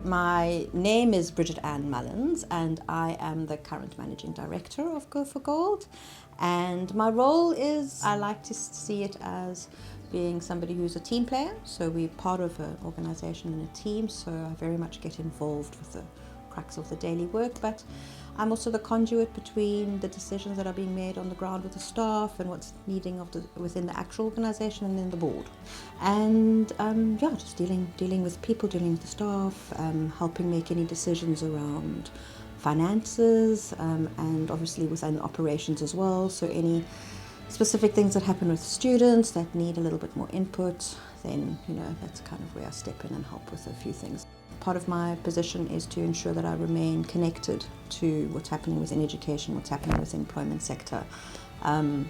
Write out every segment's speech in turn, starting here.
My name is Bridget Ann Mullins and I am the current Managing Director of Go for Gold. And my role is, I like to see it as being somebody who's a team player. So we're part of an organisation and a team, so I very much get involved with the crux of the daily work, but I'm also the conduit between the decisions that are being made on the ground with the staff and what's needing within the actual organisation and then the board. And just dealing with people, dealing with the staff, helping make any decisions around finances, and obviously within operations as well. So any specific things that happen with students that need a little bit more input, then that's kind of where I step in and help with a few things. Part of my position is to ensure that I remain connected to what's happening within education, what's happening within the employment sector, and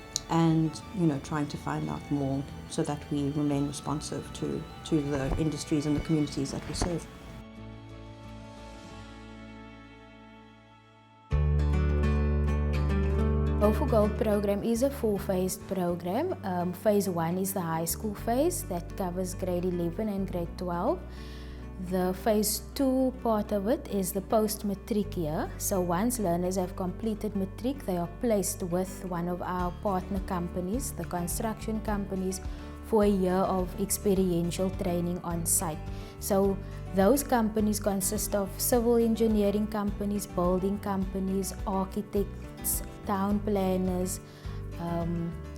trying to find out more so that we remain responsive to the industries and the communities that we serve. Go for Gold program is a four-phased program. Phase 1 is the high school phase that covers grade 11 and grade 12. The phase 2 part of it is the post-matric year. So once learners have completed matric, they are placed with one of our partner companies, the construction companies, for a year of experiential training on site. So those companies consist of civil engineering companies, building companies, architects, town planners,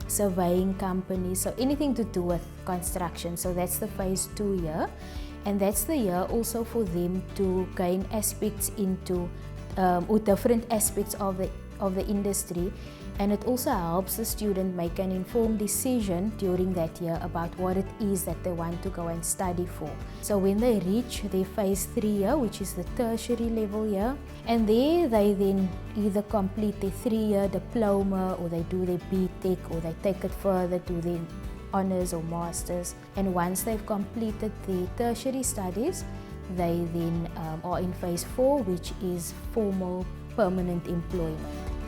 surveying companies, so anything to do with construction. So that's the phase 2 year. And that's the year also for them to gain aspects into or different aspects of the industry, and it also helps the student make an informed decision during that year about what it is that they want to go and study for. So when they reach their phase 3 year, which is the tertiary level year, and there they then either complete their 3-year diploma, or they do their BTech, or they take it further to their honours or masters. And once they've completed the tertiary studies, they then are in phase 4, which is formal permanent employment.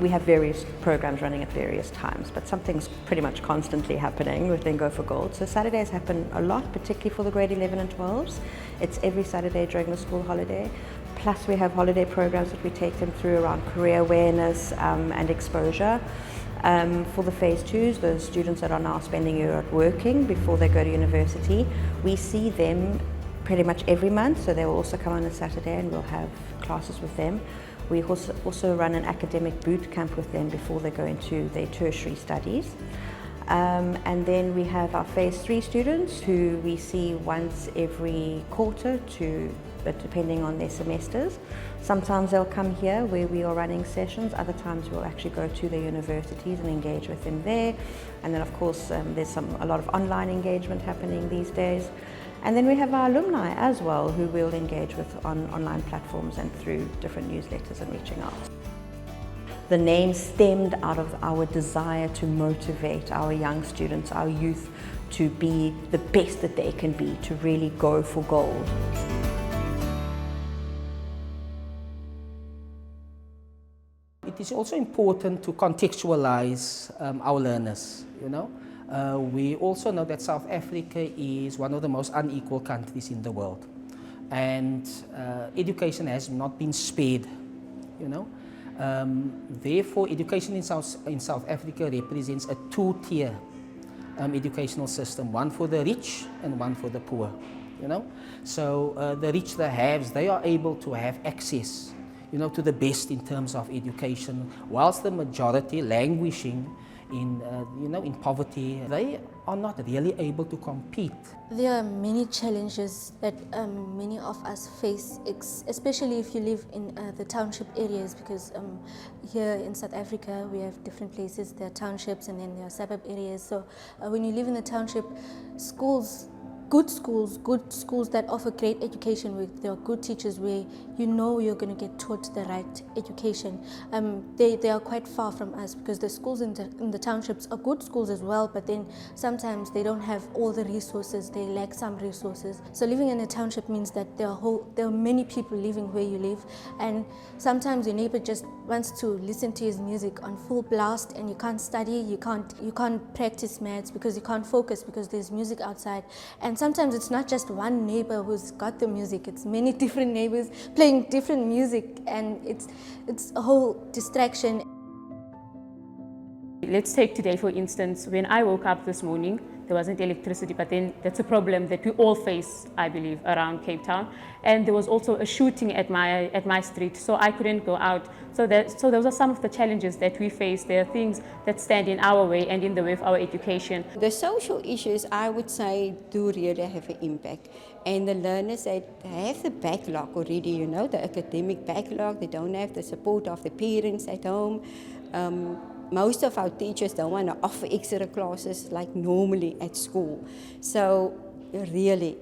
We have various programs running at various times, but something's pretty much constantly happening within Go for Gold. So Saturdays happen a lot, particularly for the grade 11 and 12s. It's every Saturday during the school holiday. Plus we have holiday programs that we take them through around career awareness and exposure. For the phase 2s, the students that are now spending a year working before they go to university, we see them pretty much every month, so they will also come on a Saturday and we'll have classes with them. We also run an academic boot camp with them before they go into their tertiary studies. And then we have our phase 3 students who we see once every quarter, depending on their semesters. Sometimes they'll come here where we are running sessions, other times we'll actually go to the universities and engage with them there. And then of course there's a lot of online engagement happening these days. And then we have our alumni as well, who we'll engage with on online platforms and through different newsletters and reaching out. The name stemmed out of our desire to motivate our young students, our youth, to be the best that they can be, to really go for gold. It is also important to contextualize our learners, We also know that South Africa is one of the most unequal countries in the world, and education has not been spared, Therefore, education in South Africa represents a two-tier educational system, one for the rich and one for the poor, So the rich, the haves, they are able to have access, to the best in terms of education, whilst the majority languishing in poverty, they are not really able to compete. There are many challenges that many of us face, especially if you live in the township areas, because here in South Africa we have different places. There are townships and then there are suburb areas. So when you live in the township, good schools that offer great education, where there are good teachers, where you're going to get taught the right education. They are quite far from us, because the schools in the townships are good schools as well, but then sometimes they don't have all the resources, they lack some resources. So living in a township means that there are many people living where you live, and sometimes your neighbor just wants to listen to his music on full blast, and you can't study, you can't practice maths because you can't focus because there's music outside. And And sometimes it's not just one neighbor who's got the music, it's many different neighbors playing different music, and it's a whole distraction. Let's take today for instance. When I woke up this morning, there wasn't electricity, but then that's a problem that we all face, I believe, around Cape Town. And there was also a shooting at my street, so I couldn't go out. So those are some of the challenges that we face. There are things that stand in our way and in the way of our education. The social issues, I would say, do really have an impact. And the learners that have the backlog already, you know, the academic backlog, they don't have the support of the parents at home. Most of our teachers don't want to offer extra classes like normally at school. So really,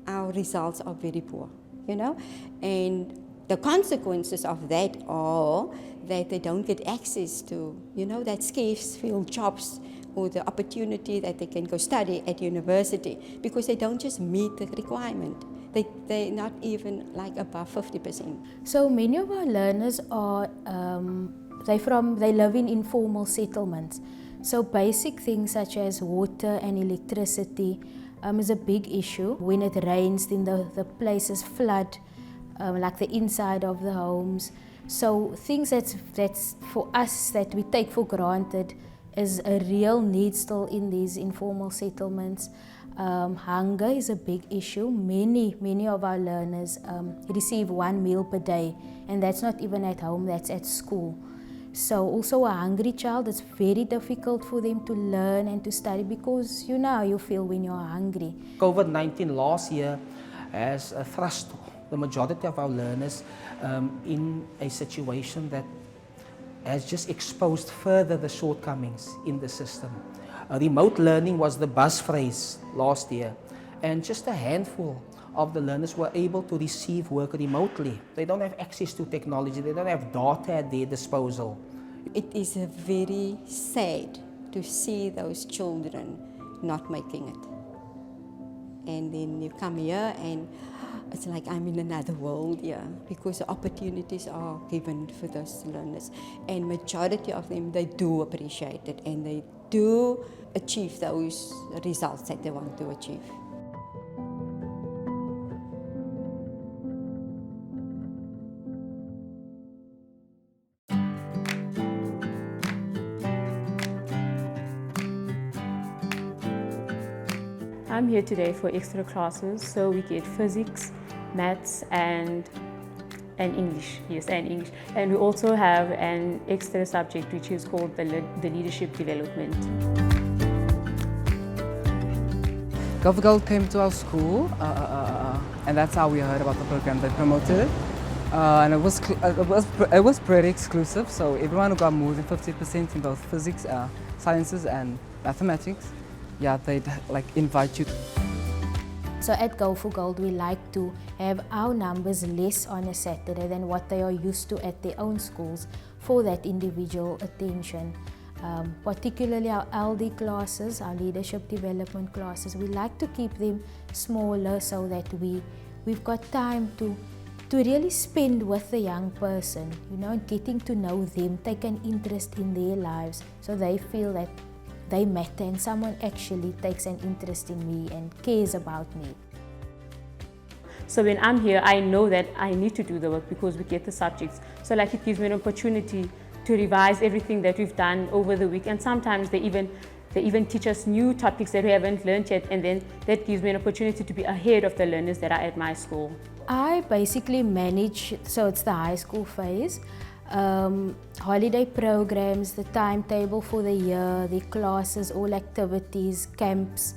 our results are very poor, you know. And the consequences of that are that they don't get access to, you know, that scarce field jobs or the opportunity that they can go study at university, because they don't just meet the requirement. They're not even like above 50%. So many of our learners are they live in informal settlements. So basic things such as water and electricity is a big issue. When it rains, then the places flood, like the inside of the homes. So things that's for us that we take for granted is a real need still in these informal settlements. Hunger is a big issue. Many of our learners receive 1 meal per day, and that's not even at home, that's at school. So also a hungry child, it's very difficult for them to learn and to study, because you know how you feel when you're hungry. COVID-19 last year has thrust the majority of our learners in a situation that has just exposed further the shortcomings in the system. Remote learning was the buzz phrase last year, and just a handful of the learners were able to receive work remotely. They don't have access to technology, they don't have data at their disposal. It is very sad to see those children not making it. And then you come here and it's like I'm in another world here, because the opportunities are given for those learners. And majority of them, they do appreciate it and they do achieve those results that they want to achieve. I'm here today for extra classes, so we get physics, maths, and English. Yes, and English. And we also have an extra subject which is called the leadership development. Go for Gold came to our school, and that's how we heard about the program. They promoted it, and it was pretty exclusive. So everyone who got more than 50% in both physics, sciences, and mathematics, yeah, they'd like invite you. So at Go for Gold, we like to have our numbers less on a Saturday than what they are used to at their own schools for that individual attention. Particularly our LD classes, our leadership development classes, we like to keep them smaller so that we've got time to really spend with the young person, you know, getting to know them, take an interest in their lives so they feel that they matter and someone actually takes an interest in me and cares about me. So when I'm here, I know that I need to do the work because we get the subjects. So like it gives me an opportunity to revise everything that we've done over the week, and sometimes they even teach us new topics that we haven't learned yet, and then that gives me an opportunity to be ahead of the learners that are at my school. I basically manage, so it's the high school phase, holiday programs, the timetable for the year, the classes, all activities, camps,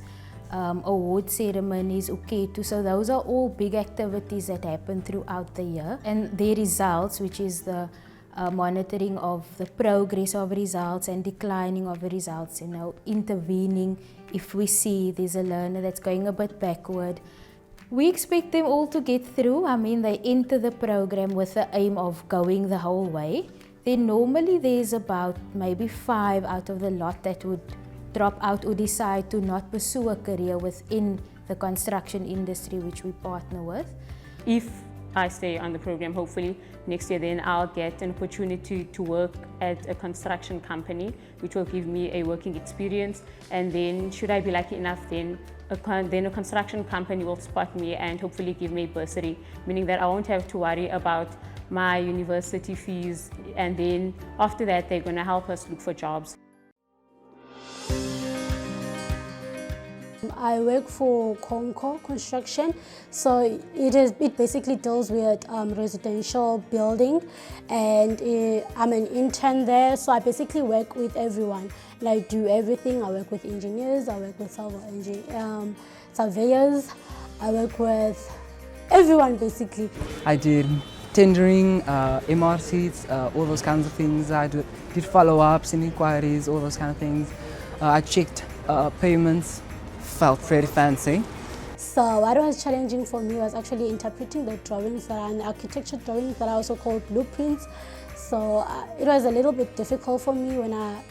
award ceremonies, uketu. So those are all big activities that happen throughout the year. And their results, which is the monitoring of the progress of results and declining of the results, you know, intervening if we see there's a learner that's going a bit backward. We expect them all to get through. I mean, they enter the program with the aim of going the whole way. Then normally there's about maybe 5 out of the lot that would drop out or decide to not pursue a career within the construction industry which we partner with. If I stay on the program, hopefully next year, then I'll get an opportunity to work at a construction company, which will give me a working experience. And then should I be lucky enough, then a construction company will spot me and hopefully give me a bursary, meaning that I won't have to worry about my university fees. And then after that, they're going to help us look for jobs. I work for Conco Construction, so it basically deals with residential building, and I'm an intern there, so I basically work with everyone. And I do everything. I work with engineers, I work with surveyors, I work with everyone basically. I did tendering, MRCs, all those kinds of things. I did follow-ups and inquiries, all those kind of things. I checked payments. Felt very fancy. So what was challenging for me was actually interpreting the drawings that are in architecture drawings that are also called blueprints. So it was a little bit difficult for me when I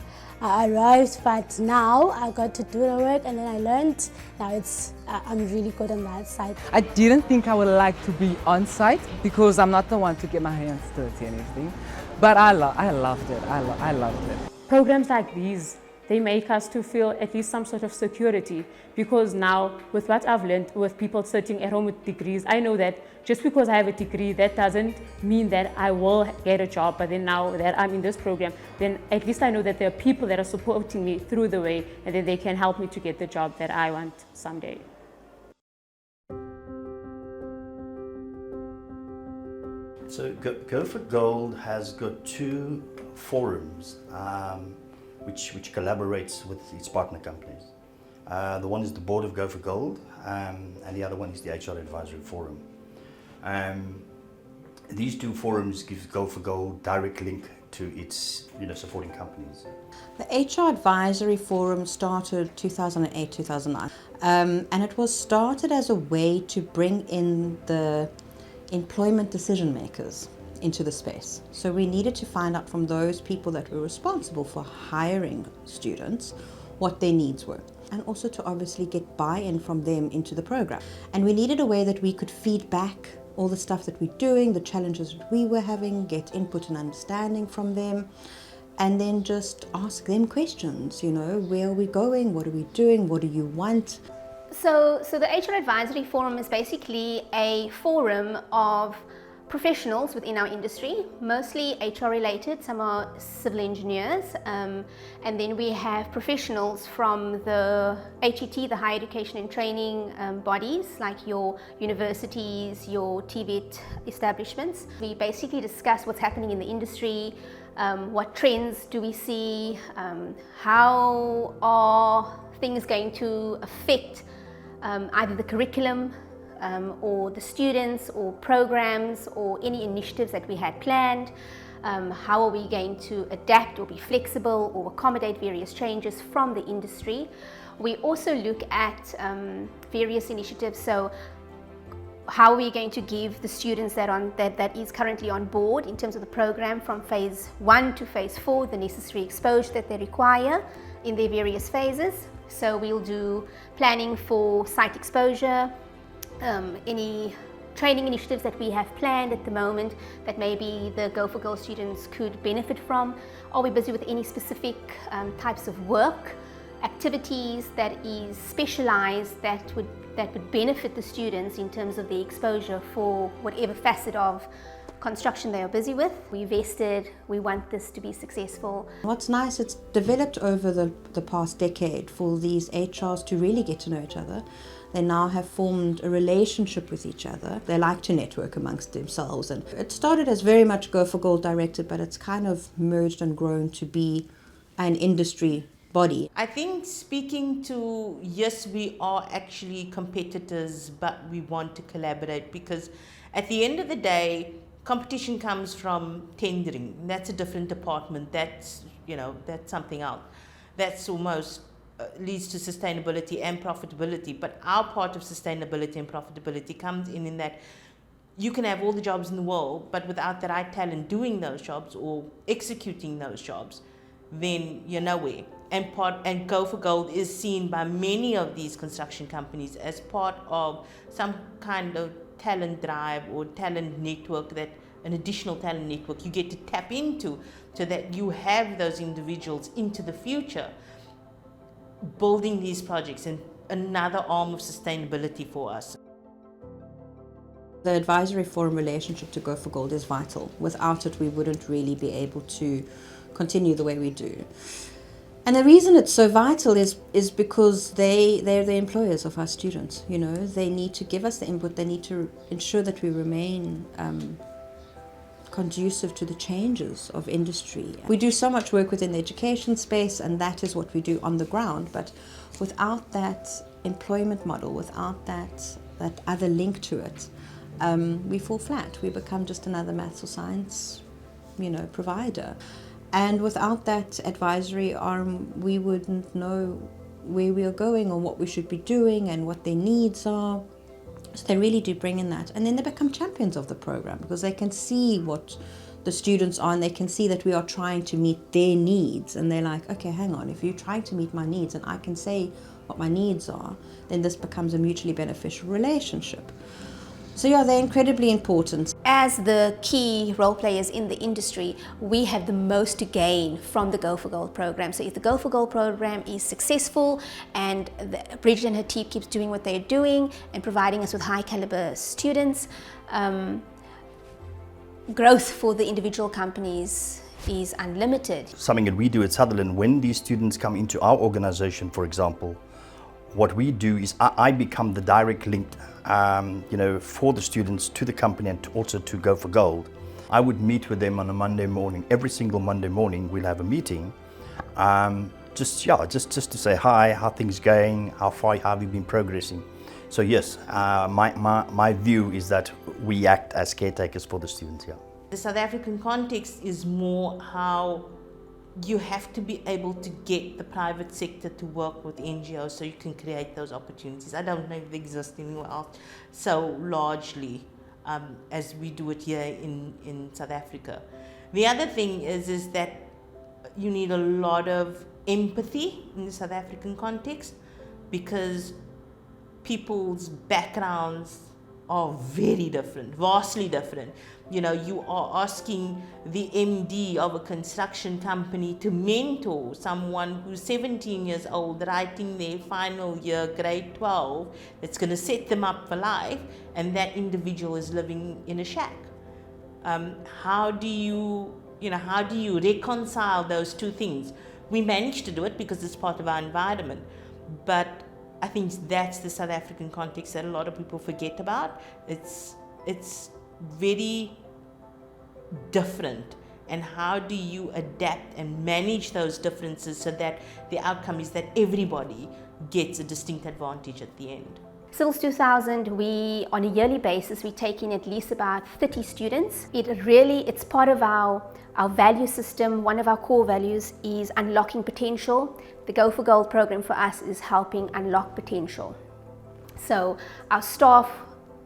arrived, but now I got to do the work and then I learned. Now I'm really good on that side. I didn't think I would like to be on site because I'm not the one to get my hands dirty and everything, but I loved it. I loved it. Programs like these, they make us to feel at least some sort of security, because now with what I've learned with people sitting at home with degrees, I know that just because I have a degree, that doesn't mean that I will get a job. But then now that I'm in this program, then at least I know that there are people that are supporting me through the way, and then they can help me to get the job that I want someday. So Go for Gold has got two forums which collaborates with its partner companies. The one is the board of Go for Gold, and the other one is the HR Advisory Forum. These two forums give Go for Gold direct link to its supporting companies. The HR Advisory Forum started 2008-2009, and it was started as a way to bring in the employment decision makers into the space. So we needed to find out from those people that were responsible for hiring students what their needs were, and also to obviously get buy-in from them into the program. And we needed a way that we could feed back all the stuff that we're doing, the challenges that we were having, get input and understanding from them, and then just ask them questions, where are we going, what are we doing, what do you want? So the HR Advisory Forum is basically a forum of professionals within our industry, mostly HR related. Some are civil engineers, and then we have professionals from the HET, the higher education and training bodies, like your universities, your TVET establishments. We basically discuss what's happening in the industry, what trends do we see, how are things going to affect either the curriculum or the students or programs or any initiatives that we had planned. How are we going to adapt or be flexible or accommodate various changes from the industry? We also look at various initiatives. So how are we going to give the students that is currently on board in terms of the program from phase 1 to phase 4 the necessary exposure that they require in their various phases? So we'll do planning for site exposure, any training initiatives that we have planned at the moment that maybe the Go for Gold students could benefit from. Are we busy with any specific types of work, activities that is specialized that would benefit the students in terms of the exposure for whatever facet of construction they are busy with? We vested, we want this to be successful. What's nice, it's developed over the past decade for these HRs to really get to know each other. They now have formed a relationship with each other. They like to network amongst themselves. And it started as very much Go for Gold directed, but it's kind of merged and grown to be an industry body. I think speaking to, yes, we are actually competitors, but we want to collaborate, because at the end of the day, competition comes from tendering. That's a different department. That's something else. That's almost leads to sustainability and profitability. But our part of sustainability and profitability comes in that you can have all the jobs in the world, but without the right talent doing those jobs or executing those jobs, then you're nowhere. And Go for Gold is seen by many of these construction companies as part of some kind of talent drive or talent network, that an additional talent network you get to tap into, so that you have those individuals into the future building these projects, and another arm of sustainability for us. The advisory forum relationship to Go for Gold is vital. Without it, we wouldn't really be able to continue the way we do. And the reason it's so vital is because they're the employers of our students. You know, they need to give us the input. They need to ensure that we remain conducive to the changes of industry. We do so much work within the education space, and that is what we do on the ground. But without that employment model, without that other link to it, we fall flat. We become just another maths or science, provider. And without that advisory arm, we wouldn't know where we are going or what we should be doing and what their needs are. So they really do bring in that. And then they become champions of the program because they can see what the students are and they can see that we are trying to meet their needs. And they're like, okay, hang on, if you're trying to meet my needs and I can say what my needs are, then this becomes a mutually beneficial relationship. So yeah, they're incredibly important. As the key role players in the industry, we have the most to gain from the Go for Gold program. So if the Go for Gold program is successful and Bridget and her team keeps doing what they're doing and providing us with high caliber students, growth for the individual companies is unlimited. Something that we do at Sutherland, when these students come into our organization, for example, what we do is I become the direct link for the students to the company and also to Go for Gold. I would meet with them on a Monday morning. Every single Monday morning we'll have a meeting, just to say hi, how things going, how far have you been progressing. So yes, my view is that we act as caretakers for the students. Yeah. The South African context is more how you have to be able to get the private sector to work with NGOs so you can create those opportunities. I don't know if they exist anywhere else so largely as we do it here in South Africa. The other thing is that you need a lot of empathy in the South African context because people's backgrounds are very different, vastly different. You are asking the MD of a construction company to mentor someone who's 17 years old, writing their final year, grade 12, that's going to set them up for life, and that individual is living in a shack. How do you reconcile those two things? We manage to do it because it's part of our environment, but I think that's the South African context that a lot of people forget about. It's very different, and how do you adapt and manage those differences so that the outcome is that everybody gets a distinct advantage at the end. Since 2000, on a yearly basis, we take in at least about 30 students. It's part of our value system. One of our core values is unlocking potential. The Go for Gold program for us is helping unlock potential. So our staff,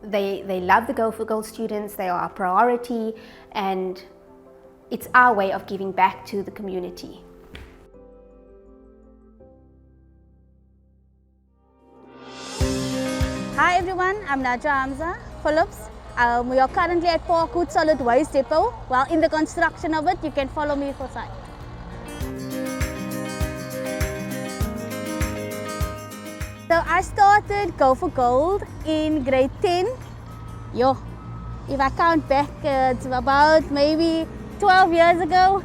they love the Go for Gold students. They are our priority, and it's our way of giving back to the community. Hi everyone, I'm Naja Hamza Phillips. We are currently at Parkwood Solid Waste Depot. While in the construction of it, you can follow me for site. So I started Go for Gold in grade 10. If I count back, it's about maybe 12 years ago.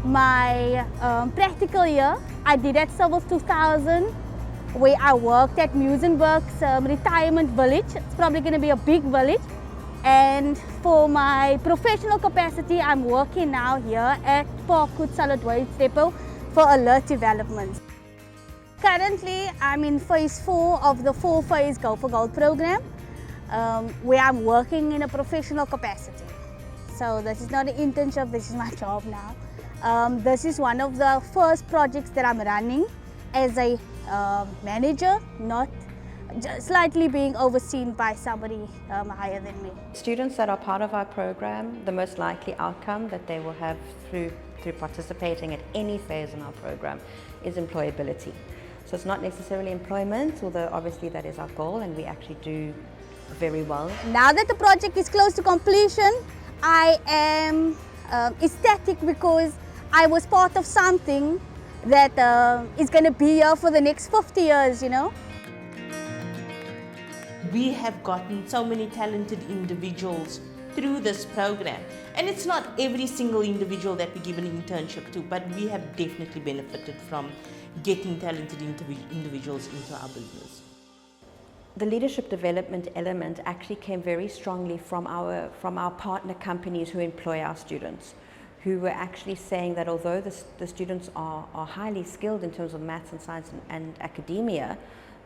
My practical year, I did at Civil 2000, where I worked at Musenberg's retirement village. It's probably going to be a big village. And for my professional capacity, I'm working now here at Parkwood Solid Waste Depot for alert development. Currently, I'm in phase 4 of the 4-phase Go for Gold program, where I'm working in a professional capacity. So this is not an internship, this is my job now. This is one of the first projects that I'm running as a manager, not slightly being overseen by somebody higher than me. Students that are part of our program, the most likely outcome that they will have through participating at any phase in our program is employability. So it's not necessarily employment, although obviously that is our goal, and we actually do very well. Now that the project is close to completion, I am ecstatic because I was part of something that is going to be here for the next 50 years, you know. We have gotten so many talented individuals through this program, and it's not every single individual that we give an internship to, but we have definitely benefited from getting talented individuals into our business. The leadership development element actually came very strongly from our partner companies who employ our students, who were actually saying that although the students are highly skilled in terms of maths and science and academia,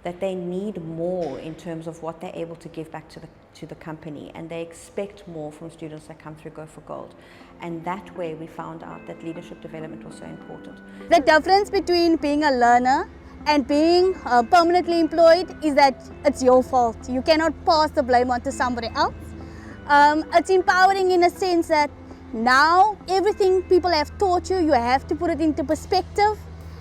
that they need more in terms of what they're able to give back to the company, and they expect more from students that come through Go for Gold. And that way we found out that leadership development was so important. The difference between being a learner and being permanently employed is that it's your fault. You cannot pass the blame onto somebody else. It's empowering in a sense that now everything people have taught you, you have to put it into perspective.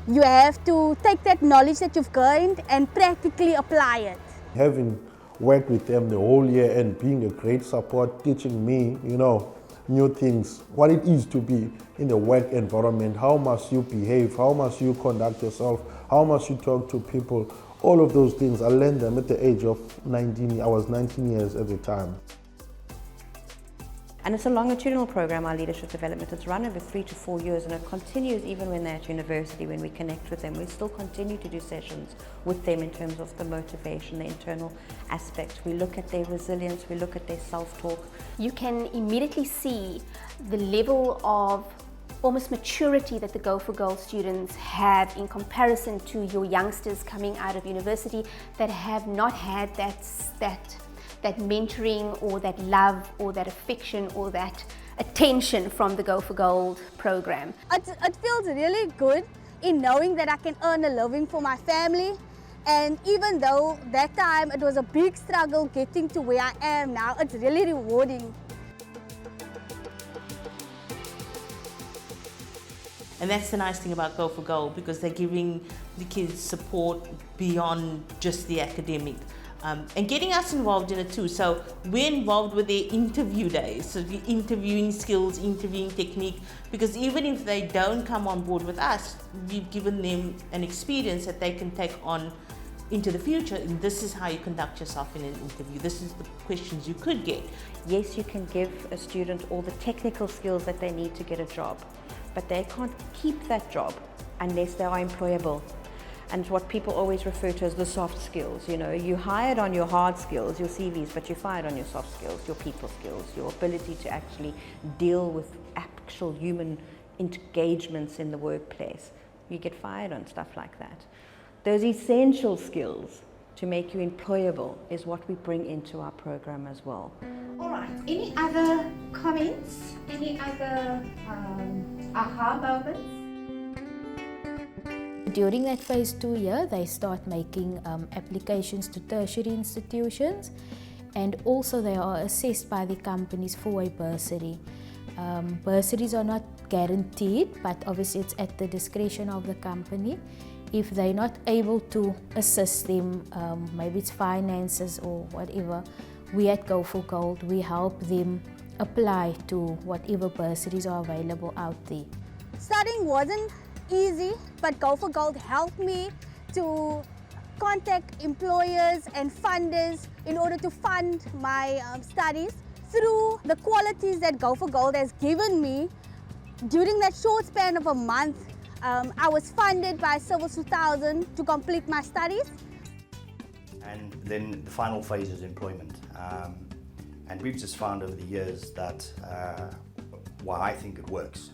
You have to take that knowledge that you've gained and practically apply it. Having worked with them the whole year and being a great support, teaching me, you know, new things, what it is to be in the work environment, how must you behave, how must you conduct yourself, how must you talk to people, all of those things. I learned them at the age of 19, I was 19 years at the time. And it's a longitudinal program, our leadership development. It's run over 3 to 4 years, and it continues even when they're at university. When we connect with them, we still continue to do sessions with them in terms of the motivation, the internal aspect. We look at their resilience, we look at their self-talk. You can immediately see the level of almost maturity that the Go for Gold students have in comparison to your youngsters coming out of university that have not had that mentoring or that love or that affection or that attention from the Go for Gold program. It feels really good in knowing that I can earn a living for my family, and even though that time it was a big struggle getting to where I am now, it's really rewarding. And that's the nice thing about Go for Gold, because they're giving the kids support beyond just the academic. And getting us involved in it too. So we're involved with their interview days, so the interviewing skills, interviewing technique, because even if they don't come on board with us, we've given them an experience that they can take on into the future. And this is how you conduct yourself in an interview. This is the questions you could get. Yes, you can give a student all the technical skills that they need to get a job, but they can't keep that job unless they are employable. And what people always refer to as the soft skills. You know, you hired on your hard skills, your CVs, but you're fired on your soft skills, your people skills, your ability to actually deal with actual human engagements in the workplace. You get fired on stuff like that. Those essential skills to make you employable is what we bring into our program as well. All right, any other comments? Any other aha moments? During that phase 2 year, they start making applications to tertiary institutions, and also they are assessed by the companies for a bursary. Bursaries are not guaranteed, but obviously it's at the discretion of the company. If they're not able to assist them, maybe it's finances or whatever, we at Go for Gold, we help them apply to whatever bursaries are available out there. Studying wasn't easy, but Go for Gold helped me to contact employers and funders in order to fund my studies. Through the qualities that Go for Gold has given me, during that short span of a month, I was funded by Civil 2000 to complete my studies. And then the final phase is employment. And we've just found over the years that why I think it works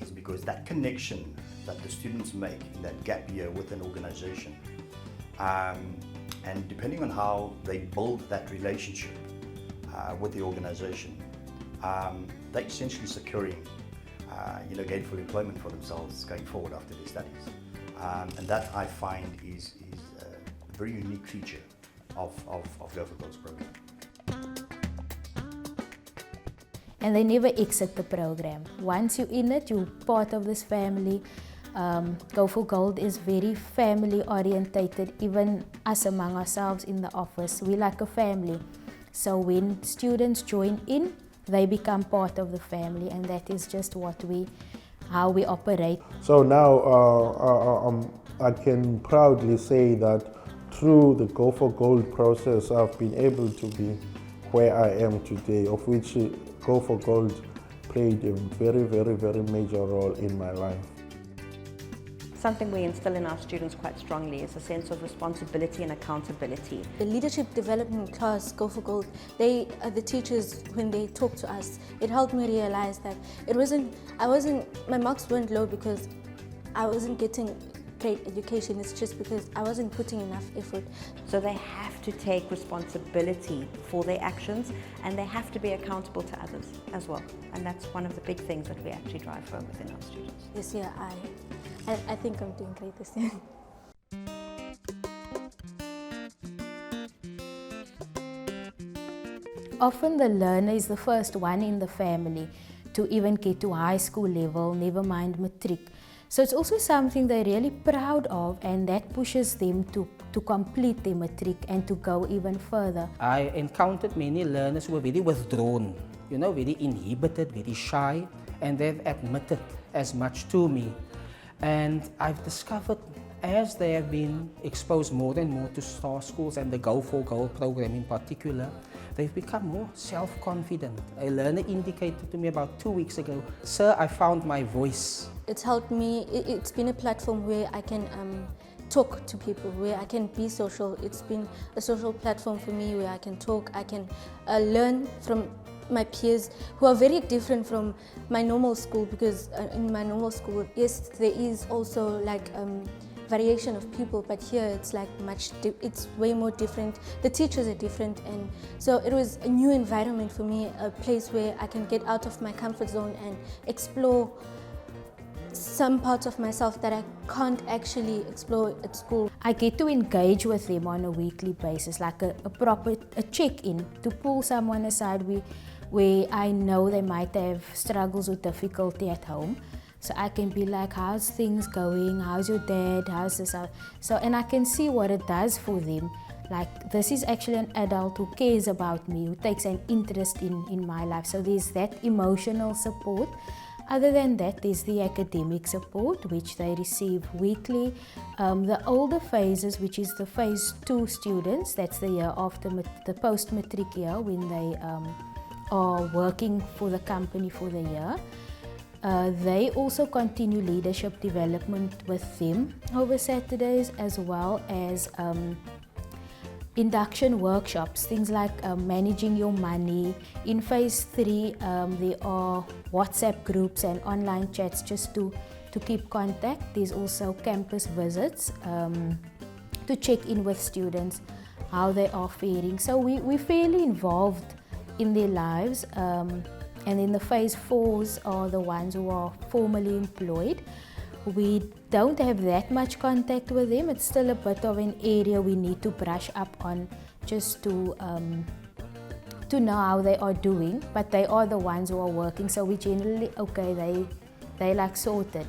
is because that connection that the students make in that gap year with an organization, and depending on how they build that relationship with the organization, they're essentially securing gainful employment for themselves going forward after their studies. And that I find is a very unique feature of Go for Gold's program. And they never exit the program. Once you're in it, you're part of this family. Go for Gold is very family orientated, even us among ourselves in the office. We're like a family. So when students join in, they become part of the family, and that is just how we operate. So now I can proudly say that through the Go for Gold process, I've been able to be where I am today, of which Go for Gold played a very, very, very major role in my life. Something we instill in our students quite strongly is a sense of responsibility and accountability. The leadership development class, Go for Gold, the teachers, when they talk to us, it helped me realize that my marks weren't low because I wasn't getting great education. It's just because I wasn't putting enough effort. So they have to take responsibility for their actions, and they have to be accountable to others as well. And that's one of the big things that we actually drive home within our students. This year, I think I'm doing great this year. Often the learner is the first one in the family to even get to high school level, never mind matric. So it's also something they're really proud of, and that pushes them to complete their matric and to go even further. I encountered many learners who were very withdrawn, very inhibited, very shy, and they've admitted as much to me. And I've discovered as they have been exposed more and more to STAR schools and the Go for Gold program in particular, they've become more self-confident. A learner indicated to me about 2 weeks ago, "Sir, I found my voice." It's helped me. It's been a platform where I can talk to people, where I can be social. It's been a social platform for me where I can talk, I can learn from my peers who are very different from my normal school, because in my normal school, yes, there is also like variation of people, but here it's like it's way more different. The teachers are different, and so it was a new environment for me, a place where I can get out of my comfort zone and explore some parts of myself that I can't actually explore at school. I get to engage with them on a weekly basis, like a proper check-in, to pull someone aside where I know they might have struggles or difficulty at home. So I can be like, "How's things going? How's your dad? How's this?" So, and I can see what it does for them. Like, this is actually an adult who cares about me, who takes an interest in my life. So there's that emotional support. Other than that, there's the academic support, which they receive weekly. The older phases, which is the phase 2 students, that's the year after the post-matric year, when they are working for the company for the year. They also continue leadership development with them over Saturdays, as well as induction workshops, things like managing your money. In phase 3, there are WhatsApp groups and online chats just to keep contact. There's also campus visits to check in with students, how they are faring. So we're fairly involved in their lives. And then the phase 4s are the ones who are formally employed. We don't have that much contact with them. It's still a bit of an area we need to brush up on, just to know how they are doing. But they are the ones who are working, so we generally, okay, they like sorted.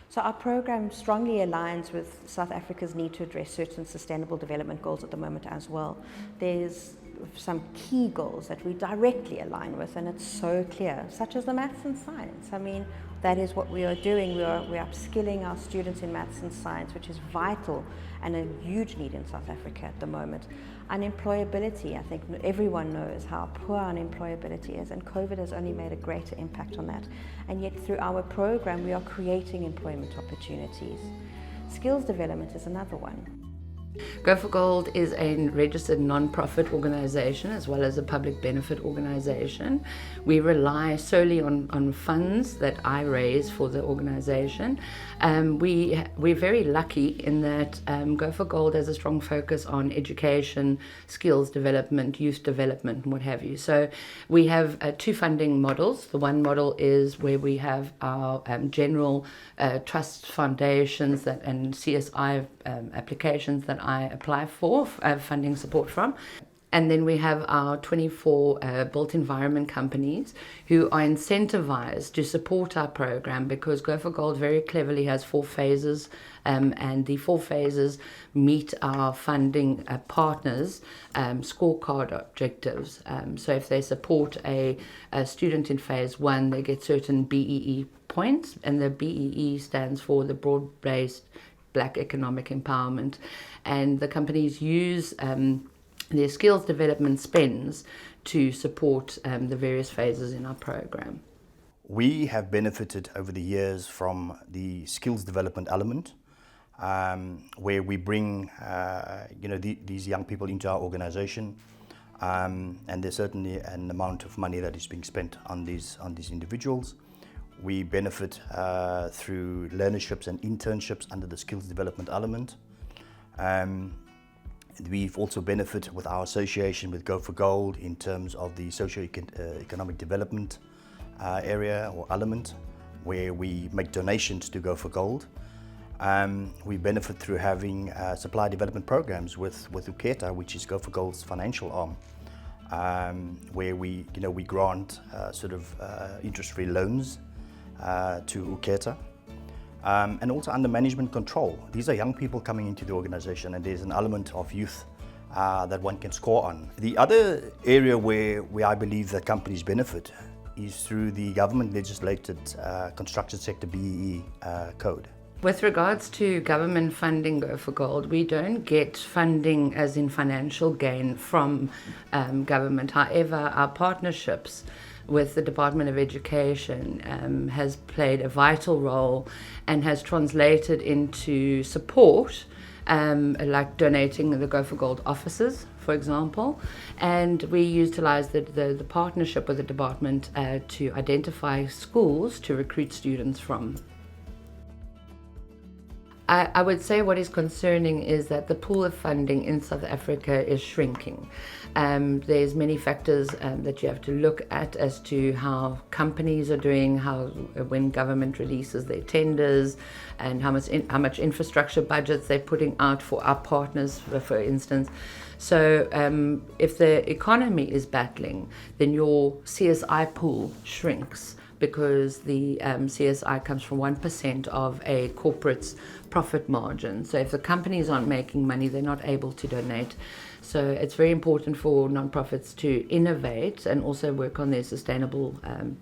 So our program strongly aligns with South Africa's need to address certain sustainable development goals at the moment as well. There's some key goals that we directly align with, and it's so clear, such as the maths and science. I mean, that is what we are doing. We're upskilling our students in maths and science, which is vital and a huge need in South Africa at the moment. Unemployability, I think everyone knows how poor unemployability is, and COVID has only made a greater impact on that. And yet through our program, we are creating employment opportunities. Skills development is another one. Go for Gold is a registered non-profit organisation as well as a public benefit organisation. We rely solely on funds that I raise for the organisation. We're very lucky in that Go for Gold has a strong focus on education, skills development, youth development and what have you. So we have 2 funding models. The one model is where we have our general trust foundations and CSI applications that I apply for funding support from. And then we have our 24 built environment companies who are incentivized to support our program, because Go for Gold very cleverly has 4 phases, and the 4 phases meet our funding partners' scorecard objectives. So if they support a student in phase 1, they get certain BEE points, and the BEE stands for the broad-based Black Economic Empowerment. And the companies use their skills development spends to support the various phases in our program. We have benefited over the years from the skills development element, where we bring these young people into our organization, and there's certainly an amount of money that is being spent on these individuals. We benefit through learnerships and internships under the skills development element. We've also benefited with our association with Go for Gold in terms of the socio-economic development area or element, where we make donations to Go for Gold. We benefit through having supply development programs with UKETA, which is Go for Gold's financial arm, where we grant interest-free loans to UKETA. And also under management control. These are young people coming into the organization, and there's an element of youth that one can score on. The other area where I believe that companies benefit is through the government legislated construction sector BEE code. With regards to government funding Go for Gold, we don't get funding as in financial gain from government. However, our partnerships with the Department of Education has played a vital role and has translated into support, like donating the Go for Gold offices, for example. And we utilize the partnership with the department to identify schools to recruit students from. I would say what is concerning is that the pool of funding in South Africa is shrinking. There's many factors that you have to look at as to how companies are doing, when government releases their tenders, and how much infrastructure budgets they're putting out for our partners, for instance. So if the economy is battling, then your CSI pool shrinks, because the CSI comes from 1% of a corporate's profit margin. So if the companies aren't making money, they're not able to donate. So it's very important for nonprofits to innovate and also work on their sustainable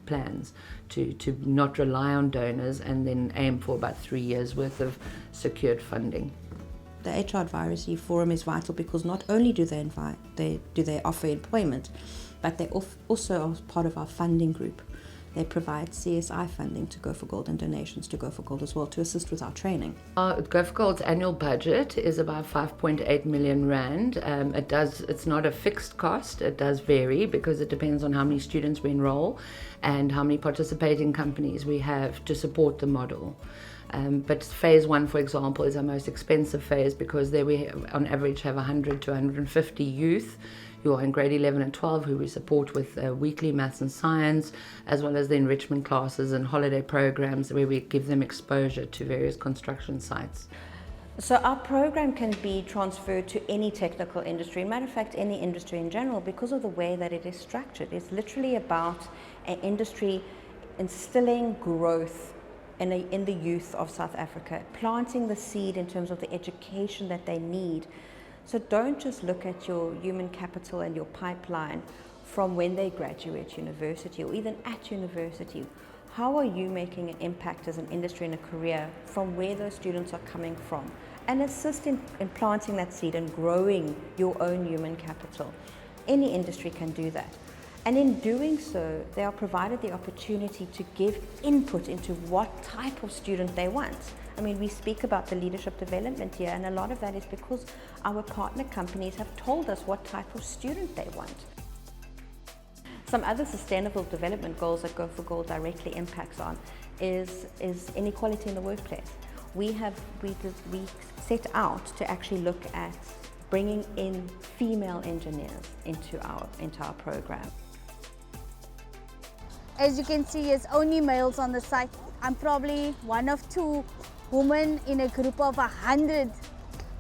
plans, to not rely on donors and then aim for about 3 years worth of secured funding. The HR Advisory Forum is vital because not only do they offer employment, but they also are part of our funding group. They provide CSI funding to Go for Gold and donations to Go for Gold as well to assist with our training. Go for Gold's annual budget is about 5.8 million rand. It's not a fixed cost. It does vary because it depends on how many students we enroll and how many participating companies we have to support the model. But phase 1, for example, is our most expensive phase because there we on average have 100 to 150 youth who are in grade 11 and 12 who we support with weekly maths and science, as well as the enrichment classes and holiday programs where we give them exposure to various construction sites. So our program can be transferred to any technical industry, matter of fact any industry in general, because of the way that it is structured. It's literally about an industry instilling growth in the youth of South Africa, planting the seed in terms of the education that they need. So don't just look at your human capital and your pipeline from when they graduate university or even at university. How are you making an impact as an industry and a career from where those students are coming from? And assist in planting that seed and growing your own human capital. Any industry can do that. And in doing so, they are provided the opportunity to give input into what type of student they want. I mean, we speak about the leadership development here, and a lot of that is because our partner companies have told us what type of student they want. Some other sustainable development goals that Go for Gold directly impacts on is inequality in the workplace. We set out to actually look at bringing in female engineers into our program. As you can see, it's only males on the site. I'm probably one of 2 women in a group of 100.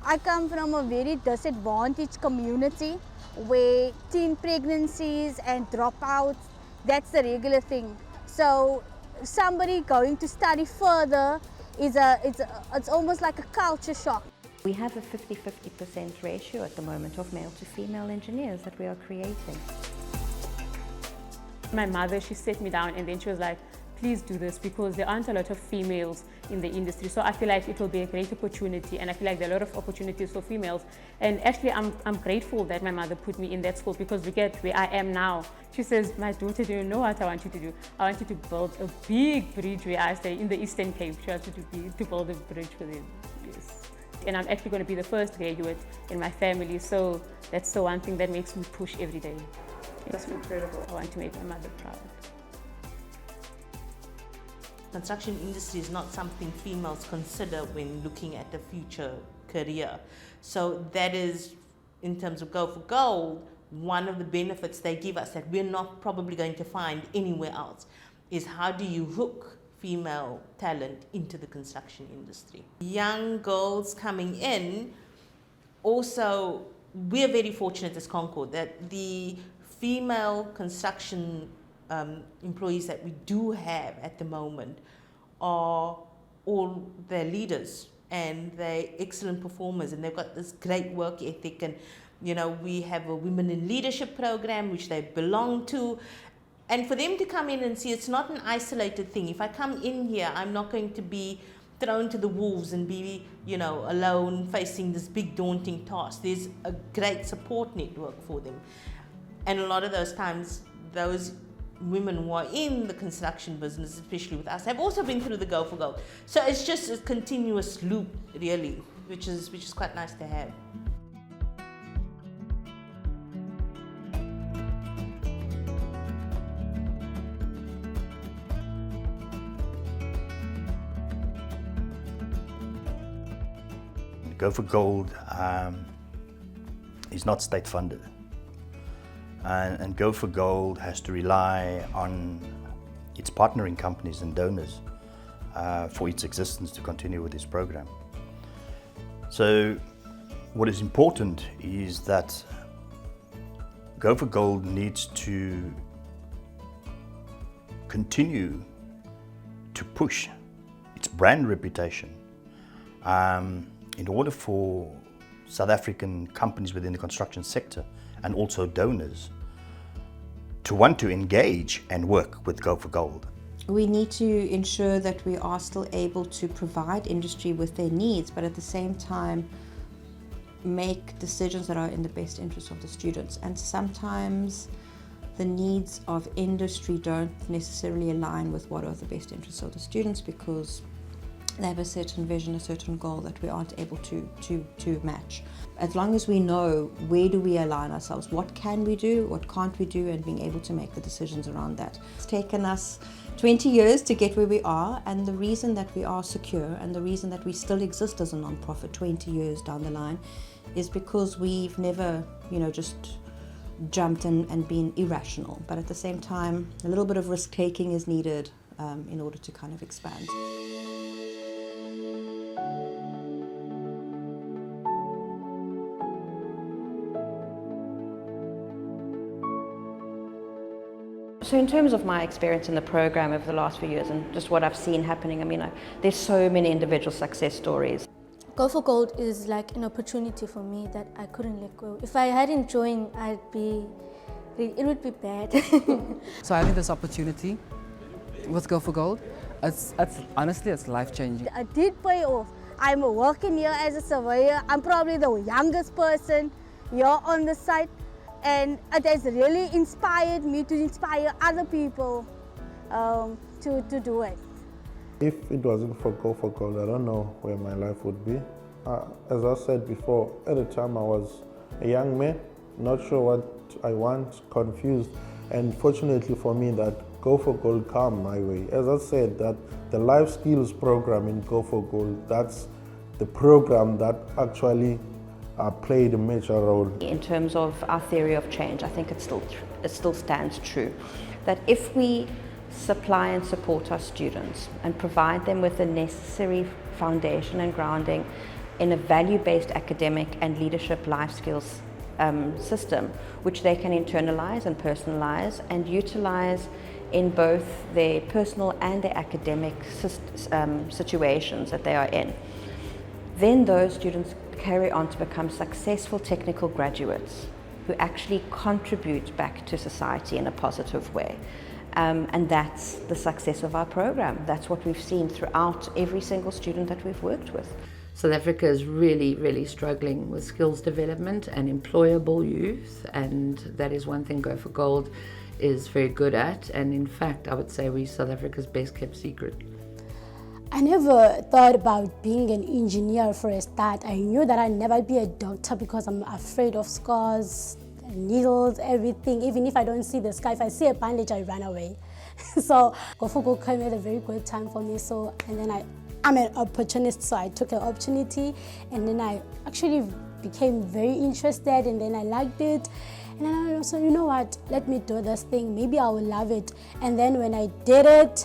I come from a very disadvantaged community where teen pregnancies and dropouts, that's the regular thing. So somebody going to study further it's almost like a culture shock. We have a 50-50% ratio at the moment of male to female engineers that we are creating. My mother, she sat me down and then she was like, please do this because there aren't a lot of females in the industry. So I feel like it will be a great opportunity, and I feel like there are a lot of opportunities for females. And actually I'm grateful that my mother put me in that school, because look at where I am now. She says, my daughter, do you know what I want you to do? I want you to build a big bridge where I stay in the Eastern Cape. She wants you to build a bridge for them. Yes. And I'm actually going to be the first graduate in my family. So that's the one thing that makes me push every day. It's incredible. I want to make my mother proud. Construction industry is not something females consider when looking at a future career. So that is, in terms of Go for Gold, one of the benefits they give us that we're not probably going to find anywhere else, is how do you hook female talent into the construction industry. Young girls coming in, also, we're very fortunate as Concord that the female construction employees that we do have at the moment are all their leaders, and they're excellent performers, and they've got this great work ethic. And you know, we have a women in leadership program which they belong to, and for them to come in and see it's not an isolated thing. If I come in here, I'm not going to be thrown to the wolves and be, you know, alone facing this big daunting task. There's a great support network for them, and a lot of those times those women who are in the construction business, especially with us, have also been through the Go for Gold. So it's just a continuous loop, really, which is quite nice to have. Go for Gold is not state funded. And Go for Gold has to rely on its partnering companies and donors for its existence to continue with this program. So what is important is that Go for Gold needs to continue to push its brand reputation in order for South African companies within the construction sector and also donors to want to engage and work with Go for Gold. We need to ensure that we are still able to provide industry with their needs, but at the same time make decisions that are in the best interest of the students. And sometimes the needs of industry don't necessarily align with what are the best interests of the students, because they have a certain vision, a certain goal that we aren't able to match. As long as we know where do we align ourselves, what can we do, what can't we do, and being able to make the decisions around that. It's taken us 20 years to get where we are, and the reason that we are secure and the reason that we still exist as a non-profit 20 years down the line is because we've never, just jumped and been irrational. But at the same time, a little bit of risk-taking is needed in order to kind of expand. So in terms of my experience in the program over the last few years and just what I've seen happening, there's so many individual success stories. Go for Gold is like an opportunity for me that I couldn't let go. If I hadn't joined, it would be bad. So having this opportunity with Go for Gold, honestly, it's life-changing. I did pay off. I'm working here as a surveyor. I'm probably the youngest person here on the site. And it has really inspired me to inspire other people to do it. If it wasn't for Go for Gold, I don't know where my life would be. As I said before, at the time I was a young man, not sure what I want, confused. And fortunately for me, that Go for Gold came my way. As I said, that the life skills program in Go for Gold, that's the program that actually played a major role. In terms of our theory of change, I think it still stands true. That if we supply and support our students and provide them with the necessary foundation and grounding in a value-based academic and leadership life skills system, which they can internalize and personalize and utilize in both their personal and their academic situations that they are in. Then those students carry on to become successful technical graduates who actually contribute back to society in a positive way. And that's the success of our program. That's what we've seen throughout every single student that we've worked with. South Africa is really struggling with skills development and employable youth, and that is one thing Go for Gold is very good at, and in fact I would say we're South Africa's best kept secret. I never thought about being an engineer for a start. I knew that I'd never be a doctor because I'm afraid of scars, needles, everything. Even if I don't see the scar, if I see a bandage, I run away. So Go for Gold came at a very good time for me. So, and then I'm an opportunist, so I took an opportunity, and then I actually became very interested, and then I liked it. And then I also, you know what, let me do this thing, maybe I will love it. And then when I did it,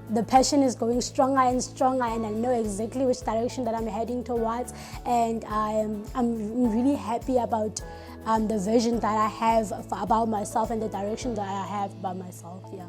the passion is going stronger and stronger, and I know exactly which direction that I'm heading towards. And I'm really happy about the vision that I have about myself and the direction that I have about myself, yeah.